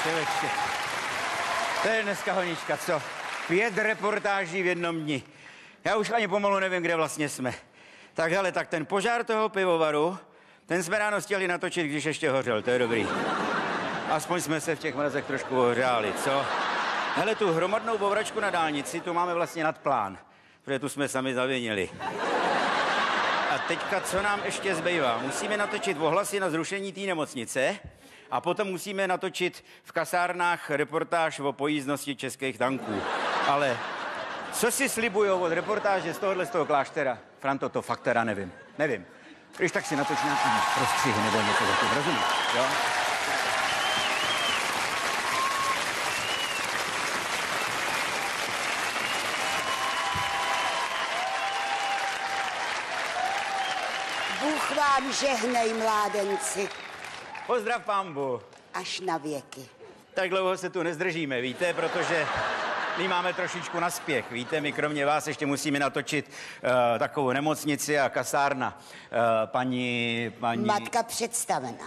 Čeveče. To je dneska honička, co? 5 reportáží v jednom dni. Já už ani pomalu nevím, kde vlastně jsme. Tak hele, tak ten požár toho pivovaru, ten jsme ráno stihli natočit, když ještě hořel, to je dobrý. Aspoň jsme se v těch mrazech trošku ohřáli, co? Hele, tu hromadnou bouračku na dálnici, tu máme vlastně nad plán, protože tu jsme sami zavinili. A teďka, co nám ještě zbývá? Musíme natočit ohlasy na zrušení té nemocnice a potom musíme natočit v kasárnách reportáž o pojízdnosti českých tanků. Ale co si slibujou od reportáže z toho kláštera? Franto, to fakt teda nevím. Nevím. Když tak si natoč nějaký prostřihy nebo něco takového, rozumíš? Jo? Bůh vám žehnej, mládenci. Pozdrav, pánbu. Až na věky. Tak dlouho se tu nezdržíme, víte, protože my máme trošičku naspěch, víte, my kromě vás ještě musíme natočit takovou nemocnici a kasárna. Paní... Matka představená.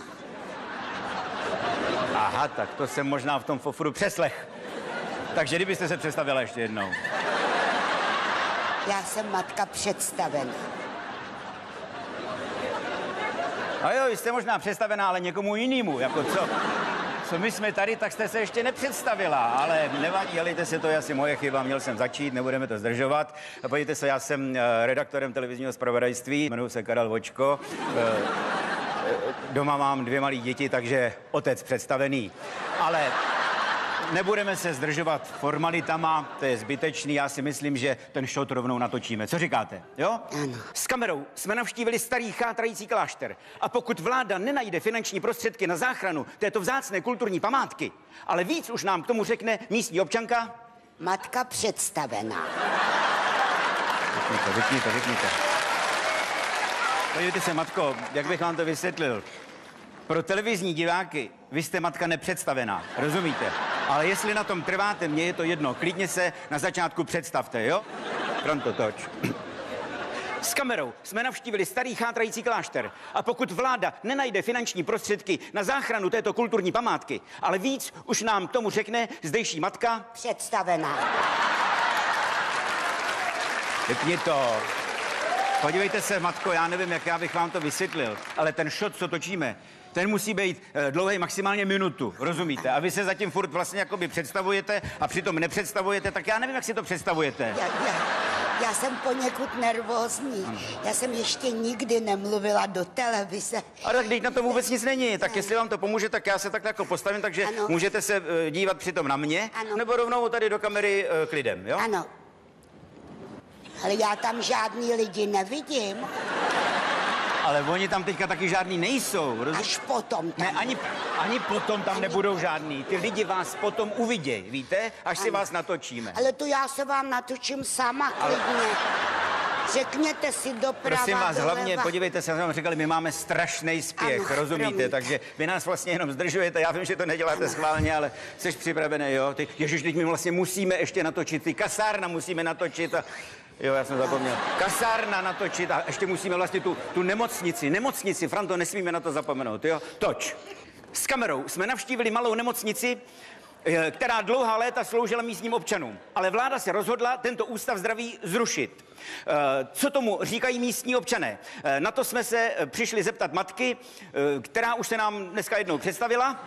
Aha, tak to jsem možná v tom fofru přeslech. Takže kdybyste se představila ještě jednou. Já jsem matka představená. A jo, jste možná představená, ale někomu jinému, jako co my jsme tady, tak jste se ještě nepředstavila, ale nevadí, dělejte se, to je asi moje chyba, měl jsem začít, nebudeme to zdržovat. A podívejte se, já jsem redaktorem televizního zpravodajství, jmenuji se Karel Vočko. Doma mám 2 malé děti, takže otec představený. Ale nebudeme se zdržovat formalitama, to je zbytečný, já si myslím, že ten shot rovnou natočíme. Co říkáte, jo? Ano. S kamerou jsme navštívili starý chátrající klášter a pokud vláda nenajde finanční prostředky na záchranu této vzácné kulturní památky, ale víc už nám k tomu řekne místní občanka... Matka představená. Řekněte. Podívejte se, matko, jak bych vám to vysvětlil. Pro televizní diváky vy jste matka nepředstavená, rozumíte? Ale jestli na tom trváte, mně je to jedno. Klidně se na začátku představte, jo? Pronto, toč. S kamerou jsme navštívili starý chátrající klášter a pokud vláda nenajde finanční prostředky na záchranu této kulturní památky, ale víc už nám k tomu řekne zdejší matka... Představená. Řekni to. Podívejte se, matko, já nevím, jak já bych vám to vysvětlil, ale ten shot, co točíme, ten musí být dlouhý maximálně minutu, rozumíte? A vy se zatím furt vlastně jakoby představujete a přitom nepředstavujete, tak já nevím, jak si to představujete. Já jsem poněkud nervózní. Ano. Já jsem ještě nikdy nemluvila do televize. A tak teď na to vůbec nic není, tak jestli vám to pomůže, tak já se tak jako postavím, takže ano. Můžete se dívat přitom na mě, ano. Nebo rovnou tady do kamery k lidem, jo? Ano. Ale já tam žádný lidi nevidím. Ale oni tam teďka taky žádný nejsou. Až potom tam. Ne, ani potom tam nebudou žádný. Ty lidi vás potom uvidějí, víte? Až si vás natočíme. Ale to já se vám natočím sama, klidně. Řekněte si doprava, prosím vás, doleva. hlavně podívejte se, vám říkali, my máme strašný spěch, ano, rozumíte? Promiňte. Takže vy nás vlastně jenom zdržujete. Já vím, že to neděláte schválně, ale jsi připravený, jo? Ježiš, teď my vlastně musíme ještě natočit, ty kasárna musíme natočit a... Jo, já jsem zapomněl. Kasárna natočit a ještě musíme vlastně tu nemocnici, Franto, nesmíme na to zapomenout, jo? Toč. S kamerou jsme navštívili malou nemocnici, která dlouhá léta sloužila místním občanům. Ale vláda se rozhodla tento ústav zdraví zrušit. Co tomu říkají místní občané? Na to jsme se přišli zeptat matky, která už se nám dneska jednou představila.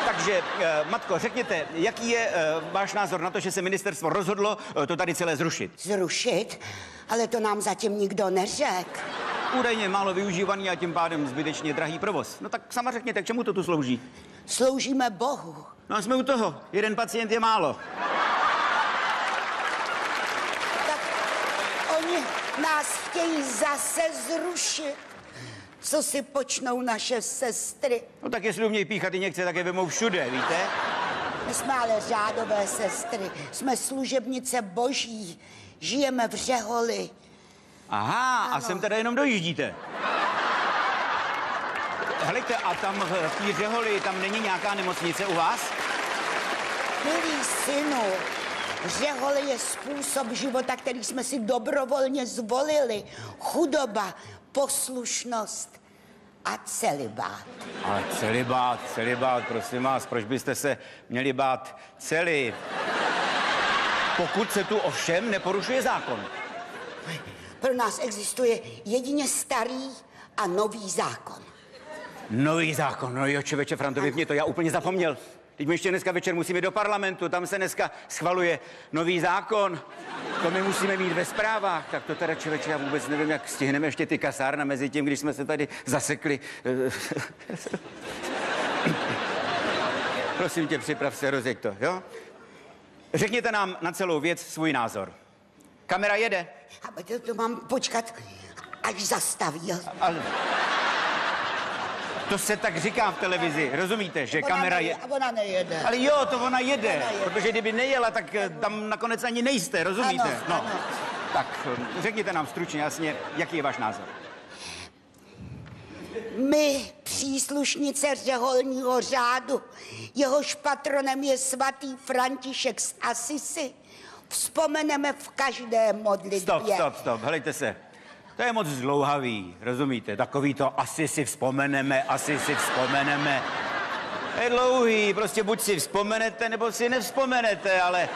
Takže, matko, řekněte, jaký je váš názor na to, že se ministerstvo rozhodlo to tady celé zrušit? Zrušit? Ale to nám zatím nikdo neřekl. Údajně málo využívaný a tím pádem zbytečně drahý provoz. No tak sama řekněte, k čemu to tu slouží? Sloužíme Bohu. No a jsme u toho. 1 pacient je málo. Tak oni nás chtějí zase zrušit. Co si počnou naše sestry? No tak jestli umějí píchat injekce, tak je vemou všude, víte? My jsme ale řádové sestry. Jsme služebnice boží. Žijeme v Řeholi. Aha, ano. A sem teda jenom dojíždíte. Helejte, a tam v té Řeholi, tam není nějaká nemocnice u vás? Milý synu, Řehole je způsob života, který jsme si dobrovolně zvolili. Chudoba, poslušnost a celibát. Ale celibát, prosím vás, proč byste se měli bát celý? Pokud se tu ovšem neporušuje zákon. Pro nás existuje jedině starý a nový zákon. Nový zákon, no jo, člověče, Franto, vypni to, já úplně zapomněl. Teď my ještě dneska večer musíme do parlamentu, tam se dneska schvaluje nový zákon. To my musíme mít ve zprávách. Tak to teda, člověče, já vůbec nevím, jak stihneme ještě ty kasárna mezi tím, když jsme se tady zasekli. Prosím tě, připrav se, rozjeď to, jo? Řekněte nám na celou věc svůj názor. Kamera jede. A to mám počkat, až zastaví. Jo? Ale... To se tak říká v televizi, rozumíte, že kamera je... Ona nejede. Ale jo, to ona jede, protože kdyby nejela, tak tam nakonec ani nejste, rozumíte? Ano. Tak řekněte nám stručně, jasně, jaký je váš názor? My, příslušnice řeholního řádu, jehož patronem je svatý František z Asisi, vzpomeneme v každé modlitbě. Stop, helejte se. To je moc zdlouhavý, rozumíte? Takový to asi si vzpomeneme. Je dlouhý, prostě buď si vzpomenete, nebo si nevzpomenete, ale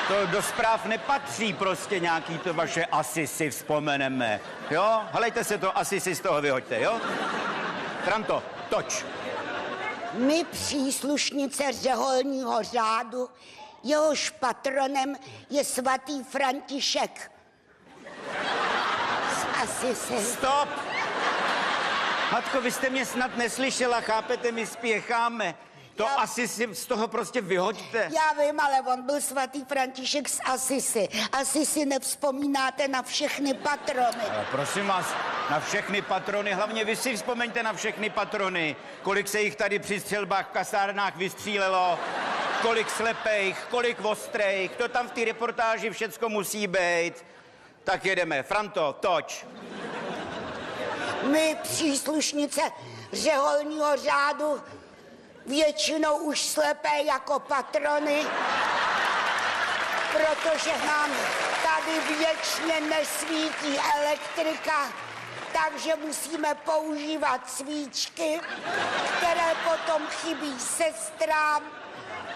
to do zpráv nepatří prostě nějaký to vaše asi si vzpomeneme. Jo? Helejte se to, asi si z toho vyhoďte, jo? Franto, toč. My, příslušnice řeholního řádu, jehož patronem je svatý František z Asisi. Stop! Matko, vy jste mě snad neslyšela, chápete, my spěcháme. To asi si z toho prostě vyhoďte. Já vím, ale on byl svatý František z Asisi. Asi si nevzpomínáte na všechny patrony. Ale prosím vás, na všechny patrony, hlavně vy si vzpomeňte na všechny patrony. Kolik se jich tady při střelbách v kasárnách vystřílelo, kolik slepejch, kolik ostrejch, to tam v té reportáži všecko musí být. Tak jedeme. Franto, toč. My, příslušnice řeholního řádu, většinou už slepé jako patrony, protože nám tady věčně nesvítí elektrika, takže musíme používat svíčky, které potom chybí sestrám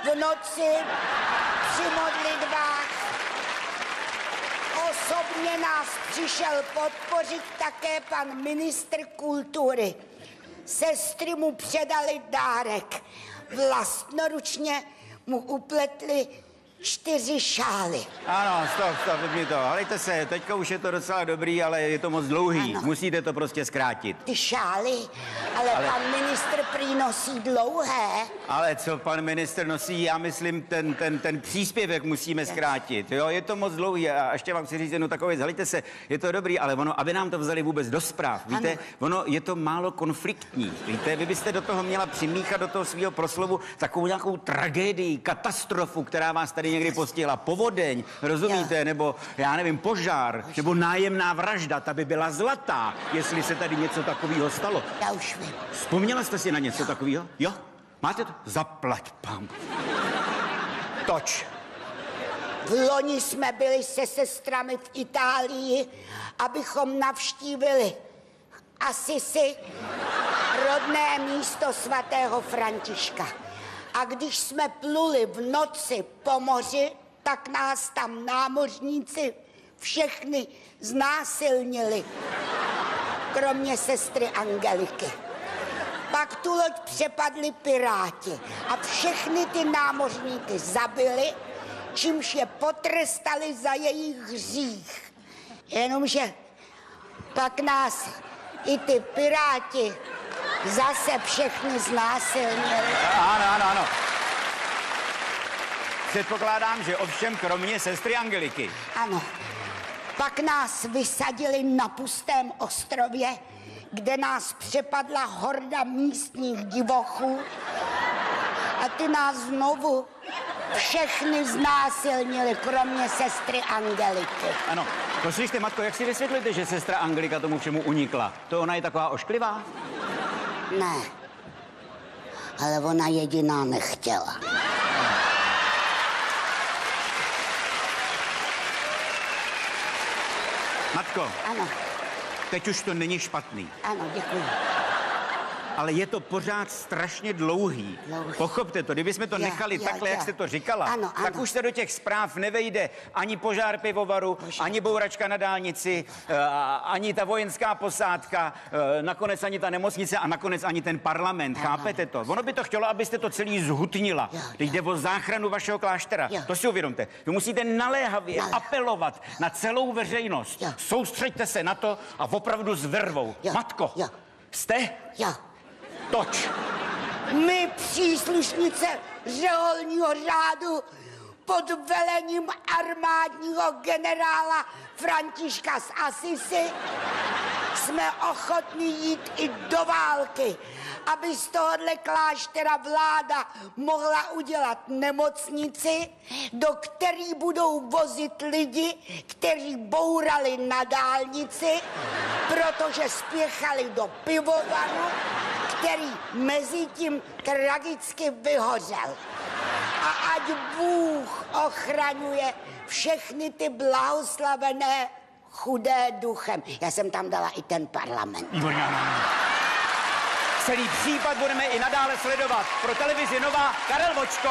v noci při modlitbách. Osobně nás přišel podpořit také pan ministr kultury. Sestry mu předali dárek. Vlastnoručně mu upletli 4 šály. Ano, stop, vypni to. Halejte se, teďka už je to docela dobrý, ale je to moc dlouhý. Ano. Musíte to prostě zkrátit. Ty šály, ale pan ministr prý nosí dlouhé. Ale co pan ministr nosí, já myslím, ten příspěvek musíme zkrátit, jo? Je to moc dlouhý a ještě vám chci říct jednu takovou věc. Halejte se, je to dobrý, ale ono, aby nám to vzali vůbec do zpráv, víte, ano. Ono je to málo konfliktní, víte, vy byste do toho měla přimíchat do toho svého proslovu takovou nějakou tragédii, katastrofu, která vás tady někdy postihla, povodeň, rozumíte, nebo já nevím, požár, nebo nájemná vražda, ta by byla zlatá, jestli se tady něco takového stalo. Já už vím. Vzpomněla jste si na něco takového? Jo? Máte to? Zaplať, pán. Toč. V loni jsme byli se sestrami v Itálii, abychom navštívili Asisi, rodné místo svatého Františka. A když jsme pluli v noci po moři, tak nás tam námořníci všechny znásilnili, kromě sestry Angeliky. Pak tu loď přepadli piráti a všechny ty námořníky zabili, čímž je potrestali za jejich hřích. Jenomže pak nás i ty piráti zase všechny znásilnili. Ano. Předpokládám, že ovšem kromě sestry Angeliky. Ano. Pak nás vysadili na pustém ostrově, kde nás přepadla horda místních divochů a ty nás znovu všechny znásilnili, kromě sestry Angeliky. Ano. To slyšte, matko, jak si vysvětlíte, že sestra Angelika tomu všemu unikla? To ona je taková ošklivá? Ne, ale ona jediná nechtěla. Matko, Ano, teď už to není špatný. ano, děkuji. ale je to pořád strašně dlouhý. Pochopte to, kdybychom to nechali takhle, jak jste to říkala, Ano, tak ano. už se do těch zpráv nevejde ani požár pivovaru, ani bouračka na dálnici, ani ta vojenská posádka, nakonec ani ta nemocnice a nakonec ani ten parlament. Chápete to? Ono by to chtělo, abyste to celý zhutnila. Teď jde o záchranu vašeho kláštera. To si uvědomte. Vy musíte naléhavě apelovat na celou veřejnost. Soustřeďte se na to a opravdu s vervou. Matko, jste? Toč. My příslušnice řeholního řádu pod velením armádního generála Františka z Asisi jsme ochotní jít i do války, aby z tohohle kláštera vláda mohla udělat nemocnici, do který budou vozit lidi, kteří bourali na dálnici, protože spěchali do pivovaru, který mezi tím tragicky vyhořel. A ať Bůh ochraňuje všechny ty blahoslavené chudé duchem. Já jsem tam dala i ten parlament. Celý případ budeme i nadále sledovat. Pro televizi Nova Karel Vočko.